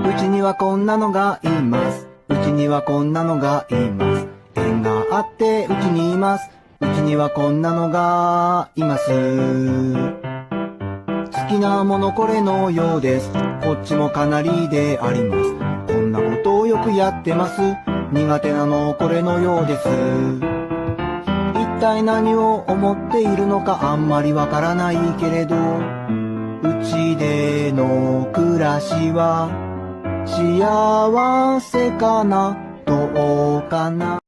うちにはこんなのがいます。うちにはこんなのがいます。縁があってうちにいます。うちにはこんなのがいます。好きなものこれのようです。こっちもかなりであります。こんなことをよくやってます。苦手なのこれのようです。一体何を思っているのかあんまりわからないけれど、うちでの暮らしは幸せかな、どうかな。